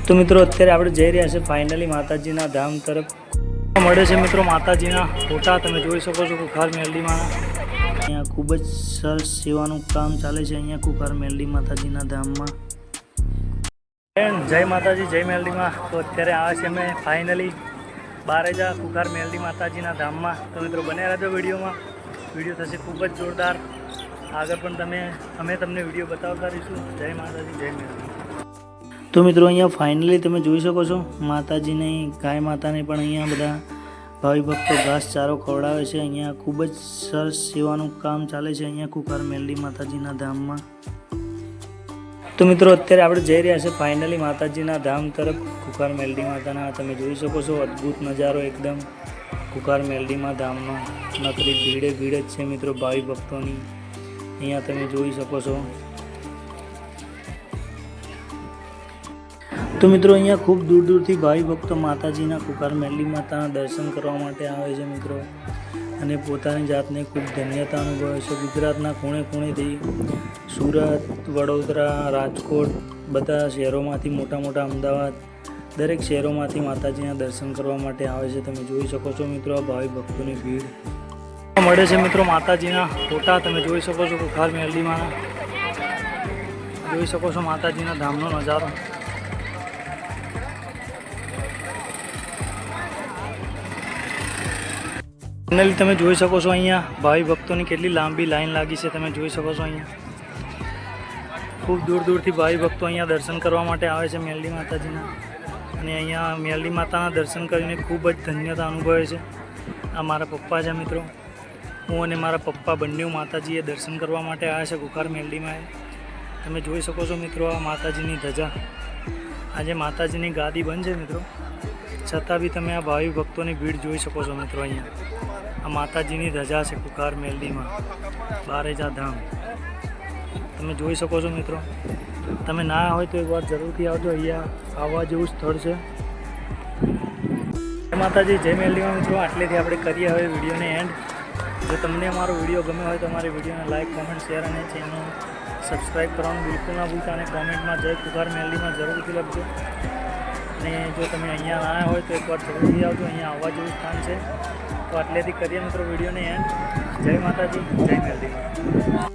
તો મિત્રો અત્યારે આપણે જઈ રહ્યા છે ફાઇનલી માતાજીના ધામ તરફ મળે છે મિત્રો માતાજીના ફોટા તમે જોઈ શકો છો કુખાર મેલડીમાં અહીંયા ખૂબ જ સરસ સેવાનું કામ ચાલે છે અહીંયા કુખાર મેલડી માતાજીના ધામમાં જય માતાજી જય મેલડીમાં તો અત્યારે આવે છે અમે ફાઇનલી બારેજા કુખાર મેલડી માતાજીના ધામમાં તો મિત્રો બને રહેજો વિડીયો થશે ખૂબ જ જોરદાર આગળ પણ અમે તમને વિડીયો બતાવતા રહીશું જય માતાજી જય મેલડી તો મિત્રો અહીંયા ફાઇનલી તમે જોઈ શકો છો માતાજીની ગાય માતાને પણ અહીંયા બધા ભાવિ ભક્તો ઘાસચારો ખવડાવે છે અહીંયા ખૂબ જ સરસ સેવાનું કામ ચાલે છે અહીંયા કુખાર મેલડી માતાજીના ધામમાં તો મિત્રો અત્યારે આપણે જઈ રહ્યા છે ફાઇનલી માતાજીના ધામ તરફ કુખાર મેલડી માતાના તમે જોઈ શકો છો અદ્ભુત નજારો એકદમ કુખાર મેલડીમાં ધામમાં નકરી ભીડ જ છે મિત્રો ભાવિ ભક્તોની અહીંયા તમે જોઈ શકો છો તો મિત્રો અહીંયા ખૂબ દૂર દૂરથી ભાવિ ભક્તો માતાજીના કુખાર મેલડી માતાના દર્શન કરવા માટે આવે છે મિત્રો અને પોતાની જાતને ખૂબ ધન્યતા અનુભવે છે ગુજરાતના ખૂણે ખૂણેથી સુરત વડોદરા રાજકોટ બધા શહેરોમાંથી મોટા અમદાવાદ દરેક શહેરોમાંથી માતાજીના દર્શન કરવા માટે આવે છે તમે જોઈ શકો છો મિત્રો આ ભાવિ ભક્તોની ભીડ મળે છે મિત્રો માતાજીના ફોટા તમે જોઈ શકો છો કુખાર મેલડીમાં જોઈ શકો છો માતાજીના ધામનો નજારો ફાઇનલી તમે જોઈ શકો છો અહીંયા ભાવિ ભક્તોની કેટલી લાંબી લાઈન લાગી છે તમે જોઈ શકો છો અહીંયા ખૂબ દૂરથી ભાવિ ભક્તો અહીંયા દર્શન કરવા માટે આવે છે મેલડી માતાજીના અને અહીંયા મેલડી માતાના દર્શન કરીને ખૂબ જ ધન્યતા અનુભવે છે આ મારા પપ્પા છે મિત્રો હું અને મારા પપ્પા બંને માતાજીએ દર્શન કરવા માટે આવ્યા છે કુખાર મેલડીમાં તમે જોઈ શકો છો મિત્રો આ માતાજીની ધજા આજે માતાજીની ગાદી બંધ છે મિત્રો છતાં બી તમે આ ભાવિ ભક્તોની ભીડ જોઈ શકો છો મિત્રો અહીંયા આ માતાજીની ધજા છે કુખાર મેલડીમાં બારેજા ધામ તમે જોઈ શકો છો મિત્રો તમે ના હોય તો એકવાર જરૂરથી આવજો અહીંયા આવવા જેવું સ્થળ છે જય માતાજી જય મેલડીમાં મિત્રો આટલેથી આપણે કરીએ હવે વિડીયોને એન્ડ જો તમને અમારો વિડીયો ગમ્યો હોય તો અમારી વિડીયોને લાઇક કોમેન્ટ શેર અને ચેનલ સબસ્ક્રાઈબ કરવાનું બિલકુલ ના ભૂલતા અને કોમેન્ટમાં જય કુખાર મેલડીમાં જરૂરથી લખજો અને જો તમે અહીંયા આવ્યા હોય તો એકવાર જરૂરથી આવજો અહીંયા આવવા જેવું સ્થાન છે તો આટલેથી કરીએ મિત્રો વિડીયોને એન્ડ જય માતાજી જય મેલડી।